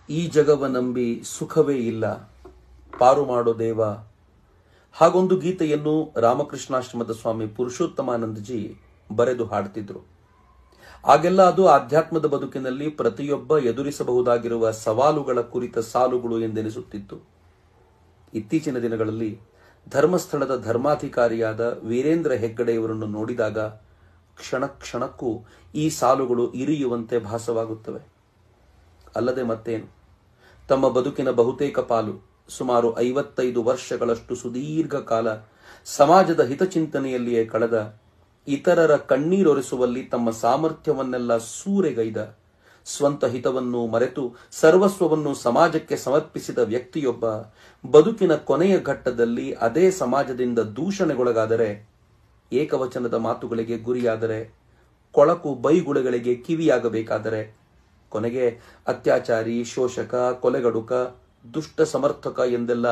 ಈ ಜಗವ ನಂಬಿ ಸುಖವೇ ಇಲ್ಲ, ಪಾರು ಮಾಡೋ ದೇವ. ಹಾಗೊಂದು ಗೀತೆಯನ್ನು ರಾಮಕೃಷ್ಣಾಶ್ರಮದ ಸ್ವಾಮಿ ಪುರುಷೋತ್ತಮಾನಂದಜಿ ಬರೆದು ಹಾಡುತ್ತಿದ್ರು. ಆಗೆಲ್ಲ ಅದು ಆಧ್ಯಾತ್ಮದ ಬದುಕಿನಲ್ಲಿ ಪ್ರತಿಯೊಬ್ಬ ಎದುರಿಸಬಹುದಾಗಿರುವ ಸವಾಲುಗಳ ಕುರಿತ ಸಾಲುಗಳು ಎಂದೆನಿಸುತ್ತಿತ್ತು. ಇತ್ತೀಚಿನ ದಿನಗಳಲ್ಲಿ ಧರ್ಮಸ್ಥಳದ ಧರ್ಮಾಧಿಕಾರಿಯಾದ ವೀರೇಂದ್ರ ಹೆಗ್ಗಡೆಯವರನ್ನು ನೋಡಿದಾಗ ಕ್ಷಣ ಕ್ಷಣಕ್ಕೂ ಈ ಸಾಲುಗಳು ಇರಿಯುವಂತೆ ಭಾಸವಾಗುತ್ತವೆ. ಅಲ್ಲದೆ ಮತ್ತೇನು, ತಮ್ಮ ಬದುಕಿನ ಬಹುತೇಕ ಪಾಲು, ಸುಮಾರು 55 ವರ್ಷಗಳಷ್ಟು ಸುದೀರ್ಘ ಕಾಲ ಸಮಾಜದ ಹಿತಚಿಂತನೆಯಲ್ಲಿಯೇ ಕಳೆದ, ಇತರರ ಕಣ್ಣೀರೊರೆಸುವಲ್ಲಿ ತಮ್ಮ ಸಾಮರ್ಥ್ಯವನ್ನೆಲ್ಲ ಸೂರೆಗೈದ, ಸ್ವಂತ ಹಿತವನ್ನು ಮರೆತು ಸರ್ವಸ್ವವನ್ನು ಸಮಾಜಕ್ಕೆ ಸಮರ್ಪಿಸಿದ ವ್ಯಕ್ತಿಯೊಬ್ಬ ಬದುಕಿನ ಕೊನೆಯ ಘಟ್ಟದಲ್ಲಿ ಅದೇ ಸಮಾಜದಿಂದ ದೂಷಣೆಗೊಳಗಾದರೆ, ಏಕವಚನದ ಮಾತುಗಳಿಗೆ ಗುರಿಯಾದರೆ, ಕೊಳಕು ಬೈಗುಳಗಳಿಗೆ ಕಿವಿಯಾಗಬೇಕಾದರೆ, ಕೊನೆಗೆ ಅತ್ಯಾಚಾರಿ, ಶೋಷಕ, ಕೊಲೆಗಡುಕ, ದುಷ್ಟ ಸಮರ್ಥಕ ಎಂದೆಲ್ಲ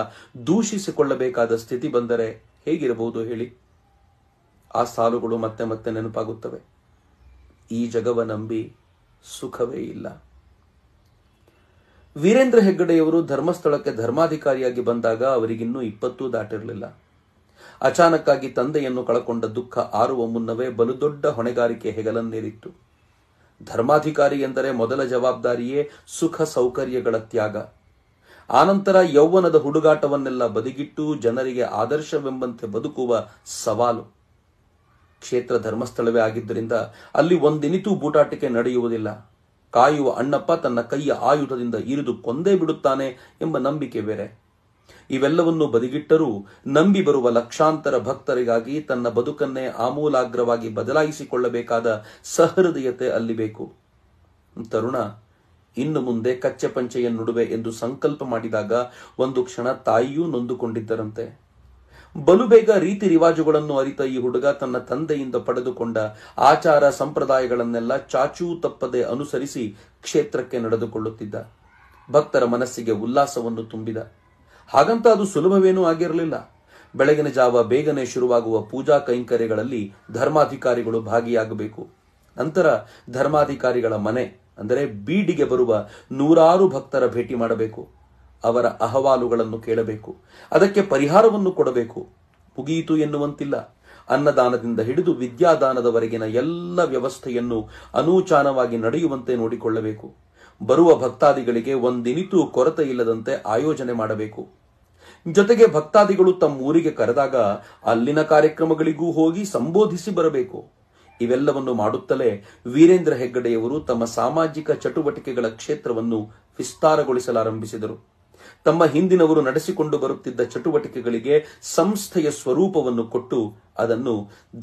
ದೂಷಿಸಿಕೊಳ್ಳಬೇಕಾದ ಸ್ಥಿತಿ ಬಂದರೆ ಹೇಗಿರಬಹುದು ಹೇಳಿ? ಆ ಸಾಲುಗಳು ಮತ್ತೆ ಮತ್ತೆ ನೆನಪಾಗುತ್ತವೆ. ಈ ಜಗವ ನಂಬಿ ಸುಖವೇ ಇಲ್ಲ. ವೀರೇಂದ್ರ ಹೆಗ್ಗಡೆಯವರು ಧರ್ಮಸ್ಥಳಕ್ಕೆ ಧರ್ಮಾಧಿಕಾರಿಯಾಗಿ ಬಂದಾಗ ಅವರಿಗಿನ್ನೂ 20 ದಾಟಿರಲಿಲ್ಲ. ಅಚಾನಕ್ಕಾಗಿ ತಂದೆಯನ್ನು ಕಳಕೊಂಡ ದುಃಖ ಆರುವ ಮುನ್ನವೇ ಬಲು ದೊಡ್ಡ ಹೊಣೆಗಾರಿಕೆ ಹೆಗಲನ್ನೇರಿತ್ತು. ಧರ್ಮಾಧಿಕಾರಿ ಎಂದರೆ ಮೊದಲ ಜವಾಬ್ದಾರಿಯೇ ಸುಖ ಸೌಕರ್ಯಗಳ ತ್ಯಾಗ. ಆನಂತರ ಯೌವನದ ಹುಡುಗಾಟವನ್ನೆಲ್ಲ ಬದಿಗಿಟ್ಟು ಜನರಿಗೆ ಆದರ್ಶವೆಂಬಂತೆ ಬದುಕುವ ಸವಾಲು. ಕ್ಷೇತ್ರ ಧರ್ಮಸ್ಥಳವೇ ಆಗಿದ್ದರಿಂದ ಅಲ್ಲಿ ಒಂದಿನಿತೂ ಬೂಟಾಟಿಕೆ ನಡೆಯುವುದಿಲ್ಲ. ಕಾಯುವ ಅಣ್ಣಪ್ಪ ತನ್ನ ಕೈಯ ಆಯುಧದಿಂದ ಇರಿದು ಕೊಂದೇ ಬಿಡುತ್ತಾನೆ ಎಂಬ ನಂಬಿಕೆ ಬೇರೆ. ಇವೆಲ್ಲವನ್ನೂ ಬದಿಗಿಟ್ಟರೂ ನಂಬಿ ಬರುವ ಲಕ್ಷಾಂತರ ಭಕ್ತರಿಗಾಗಿ ತನ್ನ ಬದುಕನ್ನೇ ಆಮೂಲಾಗ್ರವಾಗಿ ಬದಲಾಯಿಸಿಕೊಳ್ಳಬೇಕಾದ ಸಹೃದಯತೆ ಅಲ್ಲಿ ಬೇಕು. ತರುಣ ಇನ್ನು ಮುಂದೆ ಕಚ್ಚೆ ಪಂಚೆಯನ್ನುಡುವೆ ಎಂದು ಸಂಕಲ್ಪ ಮಾಡಿದಾಗ ಒಂದು ಕ್ಷಣ ತಾಯಿಯೂ ನೊಂದುಕೊಂಡಿದ್ದರಂತೆ. ಬಲು ಬೇಗ ರೀತಿ ರಿವಾಜುಗಳನ್ನು ಅರಿತ ಈ ಹುಡುಗ ತನ್ನ ತಂದೆಯಿಂದ ಪಡೆದುಕೊಂಡ ಆಚಾರ ಸಂಪ್ರದಾಯಗಳನ್ನೆಲ್ಲ ಚಾಚೂ ತಪ್ಪದೆ ಅನುಸರಿಸಿ ಕ್ಷೇತ್ರಕ್ಕೆ ನಡೆದುಕೊಳ್ಳುತ್ತಿದ್ದ. ಭಕ್ತರ ಮನಸ್ಸಿಗೆ ಉಲ್ಲಾಸವನ್ನು ತುಂಬಿದ. ಹಾಗಂತ ಅದು ಸುಲಭವೇನೂ ಆಗಿರಲಿಲ್ಲ. ಬೆಳಗಿನ ಜಾವ ಬೇಗನೆ ಶುರುವಾಗುವ ಪೂಜಾ ಕೈಂಕರ್ಯಗಳಲ್ಲಿ ಧರ್ಮಾಧಿಕಾರಿಗಳು ಭಾಗಿಯಾಗಬೇಕು. ನಂತರ ಧರ್ಮಾಧಿಕಾರಿಗಳ ಮನೆ ಅಂದರೆ ಬೀಡಿಗೆ ಬರುವ ನೂರಾರು ಭಕ್ತರ ಭೇಟಿ ಮಾಡಬೇಕು. ಅವರ ಅಹವಾಲುಗಳನ್ನು ಕೇಳಬೇಕು. ಅದಕ್ಕೆ ಪರಿಹಾರವನ್ನು ಕೊಡಬೇಕು. ಮುಗಿಯಿತು ಎನ್ನುವಂತಿಲ್ಲ. ಅನ್ನದಾನದಿಂದ ಹಿಡಿದು ವಿದ್ಯಾದಾನದವರೆಗಿನ ಎಲ್ಲ ವ್ಯವಸ್ಥೆಯನ್ನು ಅನೂಚಾನವಾಗಿ ನಡೆಯುವಂತೆ ನೋಡಿಕೊಳ್ಳಬೇಕು. ಬರುವ ಭಕ್ತಾದಿಗಳಿಗೆ ಒಂದಿನಿತೂ ಕೊರತೆ ಇಲ್ಲದಂತೆ ಆಯೋಜನೆ ಮಾಡಬೇಕು. ಜೊತೆಗೆ ಭಕ್ತಾದಿಗಳು ತಮ್ಮ ಊರಿಗೆ ಕರೆದಾಗ ಅಲ್ಲಿನ ಕಾರ್ಯಕ್ರಮಗಳಿಗೂ ಹೋಗಿ ಸಂಬೋಧಿಸಿ ಬರಬೇಕು. ಇವೆಲ್ಲವನ್ನು ಮಾಡುತ್ತಲೇ ವೀರೇಂದ್ರ ಹೆಗ್ಗಡೆಯವರು ತಮ್ಮ ಸಾಮಾಜಿಕ ಚಟುವಟಿಕೆಗಳ ಕ್ಷೇತ್ರವನ್ನು ವಿಸ್ತಾರಗೊಳಿಸಲಾರಂಭಿಸಿದರು. ತಮ್ಮ ಹಿಂದಿನವರು ನಡೆಸಿಕೊಂಡು ಬರುತ್ತಿದ್ದ ಚಟುವಟಿಕೆಗಳಿಗೆ ಸಂಸ್ಥೆಯ ಸ್ವರೂಪವನ್ನು ಕೊಟ್ಟು ಅದನ್ನು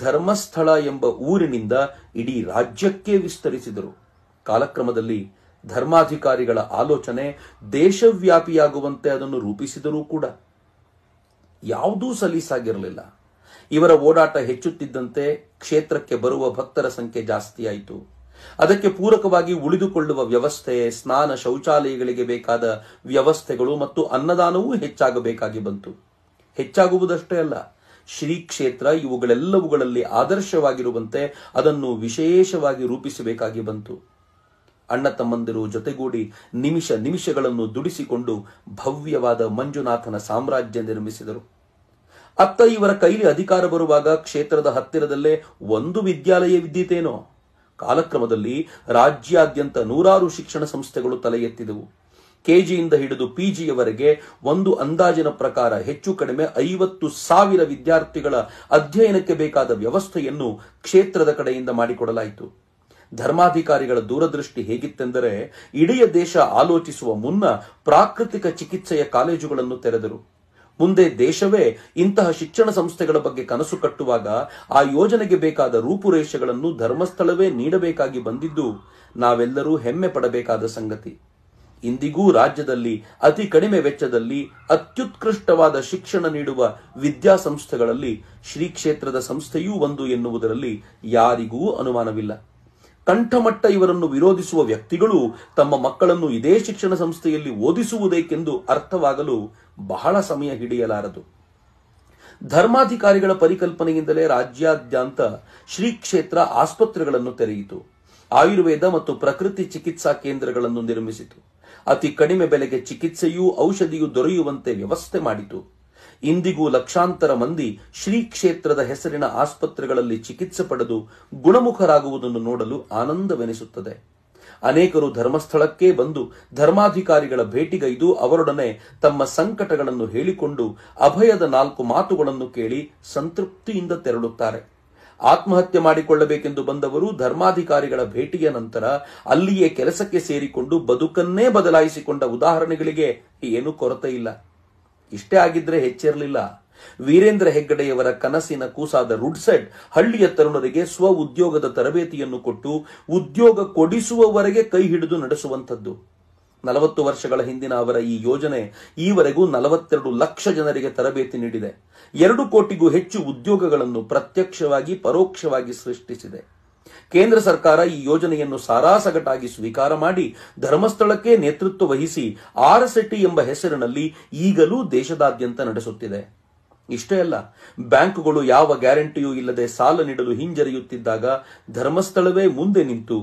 ಧರ್ಮಸ್ಥಳ ಎಂಬ ಊರಿನಿಂದ ಇಡೀ ರಾಜ್ಯಕ್ಕೆ ವಿಸ್ತರಿಸಿದರು. ಕಾಲಕ್ರಮದಲ್ಲಿ ಧರ್ಮಾಧಿಕಾರಿಗಳ ಆಲೋಚನೆ ದೇಶವ್ಯಾಪಿಯಾಗುವಂತೆ ಅದನ್ನು ರೂಪಿಸಿದರೂ ಕೂಡ ಯಾವುದೂ ಸಲೀಸಾಗಿರಲಿಲ್ಲ. ಇವರ ಓಡಾಟ ಹೆಚ್ಚುತ್ತಿದ್ದಂತೆ ಕ್ಷೇತ್ರಕ್ಕೆ ಬರುವ ಭಕ್ತರ ಸಂಖ್ಯೆ ಜಾಸ್ತಿಯಾಯಿತು. ಅದಕ್ಕೆ ಪೂರಕವಾಗಿ ಉಳಿದುಕೊಳ್ಳುವ ವ್ಯವಸ್ಥೆ, ಸ್ನಾನ ಶೌಚಾಲಯಗಳಿಗೆ ಬೇಕಾದ ವ್ಯವಸ್ಥೆಗಳು ಮತ್ತು ಅನ್ನದಾನವೂ ಹೆಚ್ಚಾಗಬೇಕಾಗಿ ಬಂತು. ಹೆಚ್ಚಾಗುವುದಷ್ಟೇ ಅಲ್ಲ, ಶ್ರೀ ಕ್ಷೇತ್ರ ಇವುಗಳೆಲ್ಲವುಗಳಲ್ಲಿ ಆದರ್ಶವಾಗಿರುವಂತೆ ಅದನ್ನು ವಿಶೇಷವಾಗಿ ರೂಪಿಸಬೇಕಾಗಿ ಬಂತು. ಅಣ್ಣ ತಮ್ಮಂದಿರು ಜೊತೆಗೂಡಿ ನಿಮಿಷಗಳನ್ನು ದುಡಿಸಿಕೊಂಡು ಭವ್ಯವಾದ ಮಂಜುನಾಥನ ಸಾಮ್ರಾಜ್ಯ ನಿರ್ಮಿಸಿದರು. ಅತ್ತ ಇವರ ಕೈಲಿ ಅಧಿಕಾರ ಬರುವಾಗ ಕ್ಷೇತ್ರದ ಹತ್ತಿರದಲ್ಲೇ ಒಂದು ವಿದ್ಯಾಲಯವಿದ್ದೀತೇನೋ. ಕಾಲಕ್ರಮದಲ್ಲಿ ರಾಜ್ಯಾದ್ಯಂತ ನೂರಾರು ಶಿಕ್ಷಣ ಸಂಸ್ಥೆಗಳು ತಲೆ ಎತ್ತಿದವು. ಕೆಜಿಯಿಂದ ಹಿಡಿದು ಪಿಜಿಯವರೆಗೆ ಒಂದು ಅಂದಾಜಿನ ಪ್ರಕಾರ ಹೆಚ್ಚು ಕಡಿಮೆ 50,000 ವಿದ್ಯಾರ್ಥಿಗಳ ಅಧ್ಯಯನಕ್ಕೆ ಬೇಕಾದ ವ್ಯವಸ್ಥೆಯನ್ನು ಕ್ಷೇತ್ರದ ಕಡೆಯಿಂದ ಮಾಡಿಕೊಡಲಾಯಿತು. ಧರ್ಮಾಧಿಕಾರಿಗಳ ದೂರದೃಷ್ಟಿ ಹೇಗಿತ್ತೆಂದರೆ ಇಡೀ ದೇಶ ಆಲೋಚಿಸುವ ಮುನ್ನ ಪ್ರಾಕೃತಿಕ ಚಿಕಿತ್ಸೆಯ ಕಾಲೇಜುಗಳನ್ನು ತೆರೆದರು. ಮುಂದೆ ದೇಶವೇ ಇಂತಹ ಶಿಕ್ಷಣ ಸಂಸ್ಥೆಗಳ ಬಗ್ಗೆ ಕನಸು ಕಟ್ಟುವಾಗ ಆ ಯೋಜನೆಗೆ ಬೇಕಾದ ರೂಪುರೇಷೆಗಳನ್ನು ಧರ್ಮಸ್ಥಳವೇ ನೀಡಬೇಕಾಗಿ ಬಂದಿದ್ದು ನಾವೆಲ್ಲರೂ ಹೆಮ್ಮೆ ಪಡಬೇಕಾದ ಸಂಗತಿ. ಇಂದಿಗೂ ರಾಜ್ಯದಲ್ಲಿ ಅತಿ ಕಡಿಮೆ ವೆಚ್ಚದಲ್ಲಿ ಅತ್ಯುತ್ಕೃಷ್ಟವಾದ ಶಿಕ್ಷಣ ನೀಡುವ ವಿದ್ಯಾಸಂಸ್ಥೆಗಳಲ್ಲಿ ಶ್ರೀ ಕ್ಷೇತ್ರದ ಸಂಸ್ಥೆಯೂ ಒಂದು ಎನ್ನುವುದರಲ್ಲಿ ಯಾರಿಗೂ ಅನುಮಾನವಿಲ್ಲ. ಕಂಠಮಟ್ಟ ಇವರನ್ನು ವಿರೋಧಿಸುವ ವ್ಯಕ್ತಿಗಳು ತಮ್ಮ ಮಕ್ಕಳನ್ನು ಇದೇ ಶಿಕ್ಷಣ ಸಂಸ್ಥೆಯಲ್ಲಿ ಓದಿಸುವುದೇಕೆಂದು ಅರ್ಥವಾಗಲು ಬಹಳ ಸಮಯ ಹಿಡಿಯಲಾರದು. ಧರ್ಮಾಧಿಕಾರಿಗಳ ಪರಿಕಲ್ಪನೆಯಿಂದಲೇ ರಾಜ್ಯಾದ್ಯಂತ ಶ್ರೀ ಕ್ಷೇತ್ರ ಆಸ್ಪತ್ರೆಗಳನ್ನು ತೆರೆಯಿತು. ಆಯುರ್ವೇದ ಮತ್ತು ಪ್ರಕೃತಿ ಚಿಕಿತ್ಸಾ ಕೇಂದ್ರಗಳನ್ನು ನಿರ್ಮಿಸಿತು. ಅತಿ ಕಡಿಮೆ ಬೆಲೆಗೆ ಚಿಕಿತ್ಸೆಯೂ ಔಷಧಿಯೂ ದೊರೆಯುವಂತೆ ವ್ಯವಸ್ಥೆ ಮಾಡಿತು. ಇಂದಿಗೂ ಲಕ್ಷಾಂತರ ಮಂದಿ ಶ್ರೀ ಕ್ಷೇತ್ರದ ಹೆಸರಿನ ಆಸ್ಪತ್ರೆಗಳಲ್ಲಿ ಚಿಕಿತ್ಸೆ ಪಡೆದು ಗುಣಮುಖರಾಗುವುದನ್ನು ನೋಡಲು ಆನಂದವೆನಿಸುತ್ತದೆ. ಅನೇಕರು ಧರ್ಮಸ್ಥಳಕ್ಕೆ ಬಂದು ಧರ್ಮಾಧಿಕಾರಿಗಳ ಭೇಟಿಗೈದು ಅವರೊಡನೆ ತಮ್ಮ ಸಂಕಟಗಳನ್ನು ಹೇಳಿಕೊಂಡು ಅಭಯದ 4 ಮಾತುಗಳನ್ನು ಕೇಳಿ ಸಂತೃಪ್ತಿಯಿಂದ ತೆರಳುತ್ತಾರೆ. ಆತ್ಮಹತ್ಯೆ ಮಾಡಿಕೊಳ್ಳಬೇಕೆಂದು ಬಂದವರು ಧರ್ಮಾಧಿಕಾರಿಗಳ ಭೇಟಿಯ ನಂತರ ಅಲ್ಲಿಯೇ ಕೆಲಸಕ್ಕೆ ಸೇರಿಕೊಂಡು ಬದುಕನ್ನೇ ಬದಲಾಯಿಸಿಕೊಂಡ ಉದಾಹರಣೆಗಳಿಗೆ ಏನೂ ಕೊರತೆ ಇಲ್ಲ. ಇಷ್ಟೇ ಆಗಿದ್ರೆ ಹೆಚ್ಚಿರಲಿಲ್ಲ. ವೀರೇಂದ್ರ ಹೆಗ್ಗಡೆಯವರ ಕನಸಿನ ಕೂಸಾದ ರುಡ್ಸೆಟ್ ಹಳ್ಳಿಯ ತರುಣರಿಗೆ ಸ್ವ ಉದ್ಯೋಗದ ತರಬೇತಿಯನ್ನು ಕೊಟ್ಟು ಉದ್ಯೋಗ ಕೊಡಿಸುವವರೆಗೆ ಕೈ ಹಿಡಿದು ನಡೆಸುವಂಥದ್ದು. 40 ವರ್ಷಗಳ ಹಿಂದಿನ ಅವರ ಈ ಯೋಜನೆ ಈವರೆಗೂ 42 ಲಕ್ಷ ಜನರಿಗೆ ತರಬೇತಿ ನೀಡಿದೆ. 2 ಕೋಟಿಗೂ ಹೆಚ್ಚು ಉದ್ಯೋಗಗಳನ್ನು ಪ್ರತ್ಯಕ್ಷವಾಗಿ ಪರೋಕ್ಷವಾಗಿ ಸೃಷ್ಟಿಸಿದೆ. ಕೇಂದ್ರ ಸರ್ಕಾರ ಈ ಯೋಜನೆಯನ್ನು ಸಾರಾಸಗಟಾಗಿ ಸ್ವೀಕಾರ ಮಾಡಿ ಧರ್ಮಸ್ಥಳಕ್ಕೆ ನೇತೃತ್ವ ವಹಿಸಿ ಆರ್ಸೆಟಿ ಎಂಬ ಹೆಸರಿನಲ್ಲಿ ಈಗಲೂ ದೇಶದಾದ್ಯಂತ ನಡೆಸುತ್ತಿದೆ. ಇಷ್ಟೇ ಅಲ್ಲ, ಬ್ಯಾಂಕುಗಳು ಯಾವ ಗ್ಯಾರಂಟಿಯೂ ಇಲ್ಲದೆ ಸಾಲ ನೀಡಲು ಹಿಂಜರಿಯುತ್ತಿದ್ದಾಗ ಧರ್ಮಸ್ಥಳವೇ ಮುಂದೆ ನಿಂತು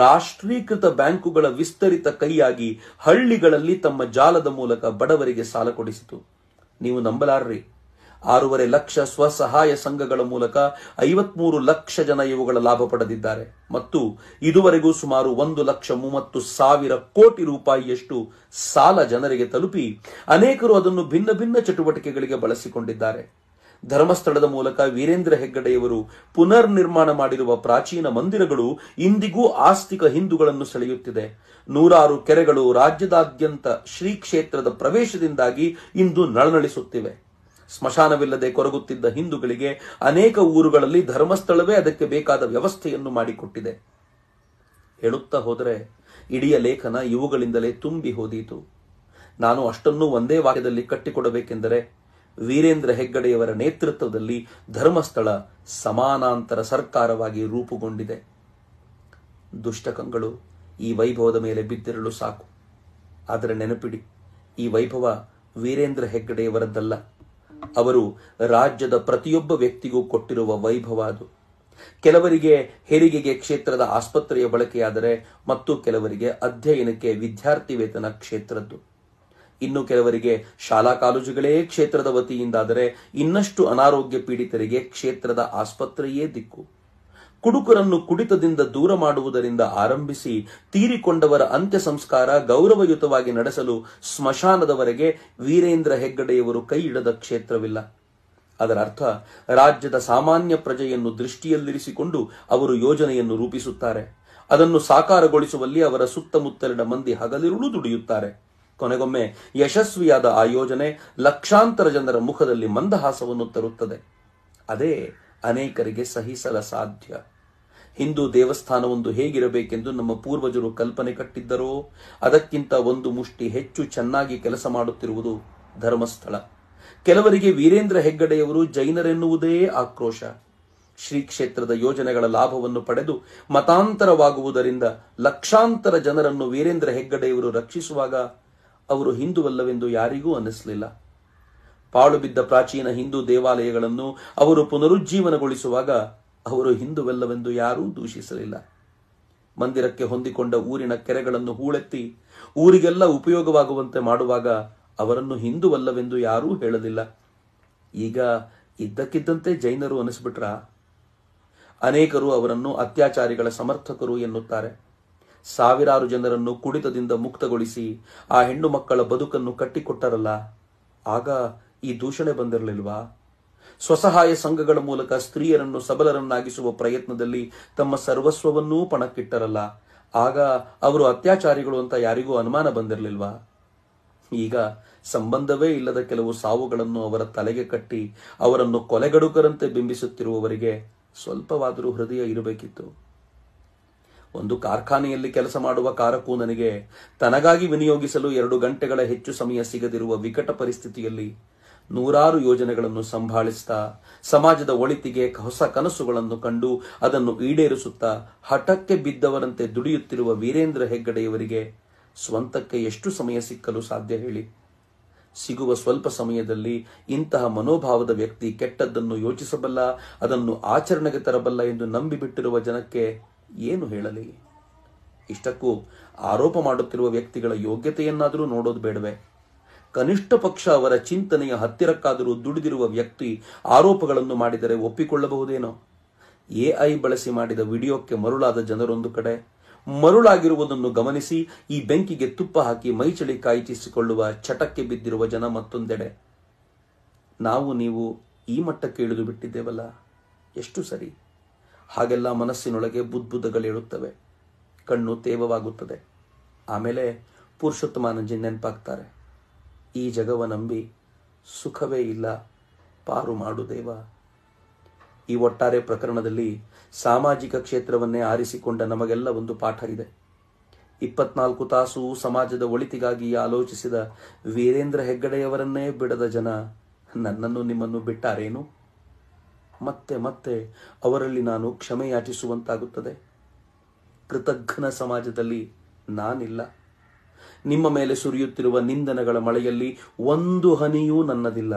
ರಾಷ್ಟ್ರೀಕೃತ ಬ್ಯಾಂಕುಗಳ ವಿಸ್ತರಿತ ಕೈಯಾಗಿ ಹಳ್ಳಿಗಳಲ್ಲಿ ತಮ್ಮ ಜಾಲದ ಮೂಲಕ ಬಡವರಿಗೆ ಸಾಲ ಕೊಡಿಸಿತು. ನೀವು ನಂಬಲಾರ್ರಿ, 6.5 ಲಕ್ಷ ಸ್ವಸಹಾಯ ಸಂಘಗಳ ಮೂಲಕ 53 ಲಕ್ಷ ಜನ ಇವುಗಳ ಲಾಭ ಪಡೆದಿದ್ದಾರೆ ಮತ್ತು ಇದುವರೆಗೂ ಸುಮಾರು 1,30,000 ಕೋಟಿ ರೂಪಾಯಿಯಷ್ಟು ಸಾಲ ಜನರಿಗೆ ತಲುಪಿ ಅನೇಕರು ಅದನ್ನು ಭಿನ್ನ ಭಿನ್ನ ಚಟುವಟಿಕೆಗಳಿಗೆ ಬಳಸಿಕೊಂಡಿದ್ದಾರೆ. ಧರ್ಮಸ್ಥಳದ ಮೂಲಕ ವೀರೇಂದ್ರ ಹೆಗ್ಗಡೆಯವರು ಪುನರ್ ನಿರ್ಮಾಣ ಮಾಡಿರುವ ಪ್ರಾಚೀನ ಮಂದಿರಗಳು ಇಂದಿಗೂ ಆಸ್ತಿಕ ಹಿಂದೂಗಳನ್ನು ಸೆಳೆಯುತ್ತಿದೆ. 100 ಕೆರೆಗಳು ರಾಜ್ಯದಾದ್ಯಂತ ಶ್ರೀ ಕ್ಷೇತ್ರದ ಪ್ರವೇಶದಿಂದಾಗಿ ಇಂದು ನಳನಳಿಸುತ್ತಿವೆ. ಸ್ಮಶಾನವಿಲ್ಲದೆ ಕೊರಗುತ್ತಿದ್ದ ಹಿಂದೂಗಳಿಗೆ ಅನೇಕ ಊರುಗಳಲ್ಲಿ ಧರ್ಮಸ್ಥಳವೇ ಅದಕ್ಕೆ ಬೇಕಾದ ವ್ಯವಸ್ಥೆಯನ್ನು ಮಾಡಿಕೊಟ್ಟಿದೆ. ಹೇಳುತ್ತಾ ಹೋದರೆ ಇಡೀ ಲೇಖನ ಇವುಗಳಿಂದಲೇ ತುಂಬಿ ಹೋದೀತು. ನಾನು ಅಷ್ಟನ್ನೂ ಒಂದೇ ವಾಕ್ಯದಲ್ಲಿ ಕಟ್ಟಿಕೊಡಬೇಕೆಂದರೆ ವೀರೇಂದ್ರ ಹೆಗ್ಗಡೆಯವರ ನೇತೃತ್ವದಲ್ಲಿ ಧರ್ಮಸ್ಥಳ ಸಮಾನಾಂತರ ಸರ್ಕಾರವಾಗಿ ರೂಪುಗೊಂಡಿದೆ. ದುಷ್ಟಕಂಗಳು ಈ ವೈಭವದ ಮೇಲೆ ಬಿದ್ದಿರಲು ಸಾಕು. ಆದರೆ ನೆನಪಿಡಿ, ಈ ವೈಭವ ವೀರೇಂದ್ರ ಹೆಗ್ಗಡೆಯವರದ್ದಲ್ಲ, ಅವರು ರಾಜ್ಯದ ಪ್ರತಿಯೊಬ್ಬ ವ್ಯಕ್ತಿಗೂ ಕೊಟ್ಟಿರುವ ವೈಭವ ಅದು. ಕೆಲವರಿಗೆ ಹೆರಿಗೆಗೆ ಕ್ಷೇತ್ರದ ಆಸ್ಪತ್ರೆಯ ಬಳಕೆಯಾದರೆ ಮತ್ತು ಕೆಲವರಿಗೆ ಅಧ್ಯಯನಕ್ಕೆ ವಿದ್ಯಾರ್ಥಿ ವೇತನ ಕ್ಷೇತ್ರದ್ದು. ಇನ್ನು ಕೆಲವರಿಗೆ ಶಾಲಾ ಕಾಲೇಜುಗಳೇ ಕ್ಷೇತ್ರದ ವತಿಯಿಂದಾದರೆ ಇನ್ನಷ್ಟು ಅನಾರೋಗ್ಯ ಪೀಡಿತರಿಗೆ ಕ್ಷೇತ್ರದ ಆಸ್ಪತ್ರೆಯೇ ದಿಕ್ಕು. ಕುಡುಕರನ್ನು ಕುಡಿತದಿಂದ ದೂರ ಮಾಡುವುದರಿಂದ ಆರಂಭಿಸಿ ತೀರಿಕೊಂಡವರ ಅಂತ್ಯ ಸಂಸ್ಕಾರ ಗೌರವಯುತವಾಗಿ ನಡೆಸಲು ಸ್ಮಶಾನದವರೆಗೆ ವೀರೇಂದ್ರ ಹೆಗ್ಗಡೆಯವರು ಕೈ ಇಡದ ಕ್ಷೇತ್ರವಿಲ್ಲ. ಅದರ ಅರ್ಥ ರಾಜ್ಯದ ಸಾಮಾನ್ಯ ಪ್ರಜೆಯನ್ನು ದೃಷ್ಟಿಯಲ್ಲಿರಿಸಿಕೊಂಡು ಅವರು ಯೋಜನೆಯನ್ನು ರೂಪಿಸುತ್ತಾರೆ. ಅದನ್ನು ಸಾಕಾರಗೊಳಿಸುವಲ್ಲಿ ಅವರ ಸುತ್ತಮುತ್ತಲಿನ ಮಂದಿ ಹಗಲಿರುಳು ದುಡಿಯುತ್ತಾರೆ. ಕೊನೆಗೊಮ್ಮೆ ಯಶಸ್ವಿಯಾದ ಆ ಯೋಜನೆ ಲಕ್ಷಾಂತರ ಜನರ ಮುಖದಲ್ಲಿ ಮಂದಹಾಸವನ್ನು ತರುತ್ತದೆ. ಅದೇ ಅನೇಕರಿಗೆ ಸಹಿಸಲ ಸಾಧ್ಯ. ಹಿಂದೂ ದೇವಸ್ಥಾನವೊಂದು ಹೇಗಿರಬೇಕೆಂದು ನಮ್ಮ ಪೂರ್ವಜರು ಕಲ್ಪನೆ ಕಟ್ಟಿದ್ದರೋ ಅದಕ್ಕಿಂತ ಒಂದು ಮುಷ್ಟಿ ಹೆಚ್ಚು ಚೆನ್ನಾಗಿ ಕೆಲಸ ಮಾಡುತ್ತಿರುವುದು ಧರ್ಮಸ್ಥಳ. ಕೆಲವರಿಗೆ ವೀರೇಂದ್ರ ಹೆಗ್ಗಡೆಯವರು ಜೈನರೆನ್ನುವುದೇ ಆಕ್ರೋಶ. ಶ್ರೀ ಕ್ಷೇತ್ರದ ಯೋಜನೆಗಳ ಲಾಭವನ್ನು ಪಡೆದು ಮತಾಂತರವಾಗುವುದರಿಂದ ಲಕ್ಷಾಂತರ ಜನರನ್ನು ವೀರೇಂದ್ರ ಹೆಗ್ಗಡೆಯವರು ರಕ್ಷಿಸುವಾಗ ಅವರು ಹಿಂದುವಲ್ಲವೆಂದು ಯಾರಿಗೂ ಅನ್ನಿಸಲಿಲ್ಲ. ಪಾಳು ಬಿದ್ದ ಪ್ರಾಚೀನ ಹಿಂದೂ ದೇವಾಲಯಗಳನ್ನು ಅವರು ಪುನರುಜ್ಜೀವನಗೊಳಿಸುವಾಗ ಅವರು ಹಿಂದುವಲ್ಲವೆಂದು ಯಾರೂ ದೂಷಿಸಲಿಲ್ಲ. ಮಂದಿರಕ್ಕೆ ಹೊಂದಿಕೊಂಡ ಊರಿನ ಕೆರೆಗಳನ್ನು ಹೂಳೆತ್ತಿ ಊರಿಗೆಲ್ಲ ಉಪಯೋಗವಾಗುವಂತೆ ಮಾಡುವಾಗ ಅವರನ್ನು ಹಿಂದುವಲ್ಲವೆಂದು ಯಾರೂ ಹೇಳಲಿಲ್ಲ. ಈಗ ಇದ್ದಕ್ಕಿದ್ದಂತೆ ಜೈನರು ಅನಿಸ್ಬಿಟ್ರ. ಅನೇಕರು ಅವರನ್ನು ಅತ್ಯಾಚಾರಿಗಳ ಸಮರ್ಥಕರು ಎನ್ನುತ್ತಾರೆ. ಸಾವಿರಾರು ಜನರನ್ನು ಕುಡಿತದಿಂದ ಮುಕ್ತಗೊಳಿಸಿ ಆ ಹೆಣ್ಣು ಮಕ್ಕಳ ಬದುಕನ್ನು ಕಟ್ಟಿಕೊಟ್ಟರಲ್ಲ, ಆಗ ಈ ದೂಷಣೆ ಬಂದಿರಲಿಲ್ವಾ? ಸ್ವಸಹಾಯ ಸಂಘಗಳ ಮೂಲಕ ಸ್ತ್ರೀಯರನ್ನು ಸಬಲರನ್ನಾಗಿಸುವ ಪ್ರಯತ್ನದಲ್ಲಿ ತಮ್ಮ ಸರ್ವಸ್ವವನ್ನೂ ಪಣಕ್ಕಿಟ್ಟರಲ್ಲ, ಆಗ ಅವರು ಅತ್ಯಾಚಾರಿಗಳು ಅಂತ ಯಾರಿಗೂ ಅನುಮಾನ ಬಂದಿರಲಿಲ್ವಾ? ಈಗ ಸಂಬಂಧವೇ ಇಲ್ಲದ ಕೆಲವು ಸಾವುಗಳನ್ನು ಅವರ ತಲೆಗೆ ಕಟ್ಟಿ ಅವರನ್ನು ಕೊಲೆಗಡುಕರಂತೆ ಬಿಂಬಿಸುತ್ತಿರುವವರಿಗೆ ಸ್ವಲ್ಪವಾದರೂ ಹೃದಯ ಇರಬೇಕಿತ್ತು. ಒಂದು ಕಾರ್ಖಾನೆಯಲ್ಲಿ ಕೆಲಸ ಮಾಡುವ ಕಾರಕೂನನಿಗೆ ತನಗಾಗಿ ವಿನಿಯೋಗಿಸಲು 2 ಗಂಟೆಗಳ ಹೆಚ್ಚು ಸಮಯ ಸಿಗದಿರುವ ವಿಕಟ ಪರಿಸ್ಥಿತಿಯಲ್ಲಿ 100 ಯೋಜನೆಗಳನ್ನು ಸಂಭಾಳಿಸುತ್ತಾ ಸಮಾಜದ ಒಳಿತಿಗೆ ಹೊಸ ಕನಸುಗಳನ್ನು ಕಂಡು ಅದನ್ನು ಈಡೇರಿಸುತ್ತಾ ಹಠಕ್ಕೆ ಬಿದ್ದವರಂತೆ ದುಡಿಯುತ್ತಿರುವ ವೀರೇಂದ್ರ ಹೆಗ್ಗಡೆಯವರಿಗೆ ಸ್ವಂತಕ್ಕೆ ಎಷ್ಟು ಸಮಯ ಸಿಕ್ಕಲು ಸಾಧ್ಯ ಹೇಳಿ? ಸಿಗುವ ಸ್ವಲ್ಪ ಸಮಯದಲ್ಲಿ ಇಂತಹ ಮನೋಭಾವದ ವ್ಯಕ್ತಿ ಕೆಟ್ಟದ್ದನ್ನು ಯೋಚಿಸಬಲ್ಲ, ಅದನ್ನು ಆಚರಣೆಗೆ ತರಬಲ್ಲ ಎಂದು ನಂಬಿಬಿಟ್ಟಿರುವ ಜನಕ್ಕೆ ಏನು ಹೇಳಲಿ? ಇಷ್ಟಕ್ಕೂ ಆರೋಪ ಮಾಡುತ್ತಿರುವ ವ್ಯಕ್ತಿಗಳ ಯೋಗ್ಯತೆಯನ್ನಾದರೂ ನೋಡೋದು ಬೇಡವೇ? ಕನಿಷ್ಠ ಪಕ್ಷ ಅವರ ಚಿಂತನೆಯ ಹತ್ತಿರಕ್ಕಾದರೂ ದುಡಿದಿರುವ ವ್ಯಕ್ತಿ ಆರೋಪಗಳನ್ನು ಮಾಡಿದರೆ ಒಪ್ಪಿಕೊಳ್ಳಬಹುದೇನೋ? ಎಐ ಬಳಸಿ ಮಾಡಿದ ವಿಡಿಯೋಕ್ಕೆ ಮರುಳಾದ ಜನರೊಂದು ಕಡೆ, ಮರುಳಾಗಿರುವುದನ್ನು ಗಮನಿಸಿ ಈ ಬೆಂಕಿಗೆ ತುಪ್ಪ ಹಾಕಿ ಮೈಚಳಿ ಕಾಯಿಸಿಕೊಳ್ಳುವ ಚಟಕ್ಕೆ ಬಿದ್ದಿರುವ ಜನ ಮತ್ತೊಂದೆಡೆ. ನಾವು ನೀವು ಈ ಮಟ್ಟಕ್ಕೆ ಇಳಿದು ಬಿಟ್ಟಿದ್ದೇವಲ್ಲ, ಎಷ್ಟು ಸರಿ? ಹಾಗೆಲ್ಲ ಮನಸ್ಸಿನೊಳಗೆ ಬುದ್ಬುದಗಳೇಳುತ್ತವೆ, ಕಣ್ಣು ತೇವವಾಗುತ್ತದೆ. ಆಮೇಲೆ ಪುರುಷೋತ್ತಮಾನಂಜಿ ನೆನಪಾಗ್ತಾರೆ. ಈ ಜಗವ ನಂಬಿ ಸುಖವೇ ಇಲ್ಲ, ಪಾರು ಮಾಡು ದೇವ. ಈ ಒಟ್ಟಾರೆ ಪ್ರಕರಣದಲ್ಲಿ ಸಾಮಾಜಿಕ ಕ್ಷೇತ್ರವನ್ನೇ ಆರಿಸಿಕೊಂಡ ನಮಗೆಲ್ಲ ಒಂದು ಪಾಠ ಇದೆ. 24 ತಾಸು ಸಮಾಜದ ಒಳಿತಿಗಾಗಿ ಆಲೋಚಿಸಿದ ವೀರೇಂದ್ರ ಹೆಗ್ಗಡೆಯವರನ್ನೇ ಬಿಡದ ಜನ ನನ್ನನ್ನು ನಿಮ್ಮನ್ನು ಬಿಟ್ಟಾರೇನು? ಮತ್ತೆ ಮತ್ತೆ ಅವರಲ್ಲಿ ನಾನು ಕ್ಷಮೆ ಯಾಚಿಸುವಂತಾಗುತ್ತದೆ. ಕೃತಜ್ಞನ ಸಮಾಜದಲ್ಲಿ ನಾನಿಲ್ಲ. ನಿಮ್ಮ ಮೇಲೆ ಸುರಿಯುತ್ತಿರುವ ನಿಂದನೆಗಳ ಮಳೆಯಲ್ಲಿ ಒಂದು ಹನಿಯೂ ನನ್ನದಿಲ್ಲ.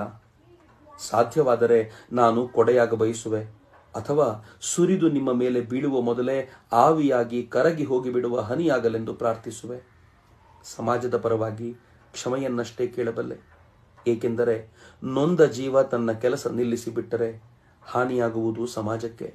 ಸಾಧ್ಯವಾದರೆ ನಾನು ಕೊಡೆಯಾಗ ಬಯಸುವೆ, ಅಥವಾ ಸುರಿದು ನಿಮ್ಮ ಮೇಲೆ ಬೀಳುವ ಮೊದಲೇ ಆವಿಯಾಗಿ ಕರಗಿ ಹೋಗಿಬಿಡುವ ಹನಿಯಾಗಲೆಂದು ಪ್ರಾರ್ಥಿಸುವೆ. ಸಮಾಜದ ಪರವಾಗಿ ಕ್ಷಮೆಯನ್ನಷ್ಟೇ ಕೇಳಬಲ್ಲೆ. ಏಕೆಂದರೆ ನೊಂದ ಜೀವ ತನ್ನ ಕೆಲಸ ನಿಲ್ಲಿಸಿಬಿಟ್ಟರೆ ಹಾನಿಯಾಗುವುದು ಸಮಾಜಕ್ಕೆ.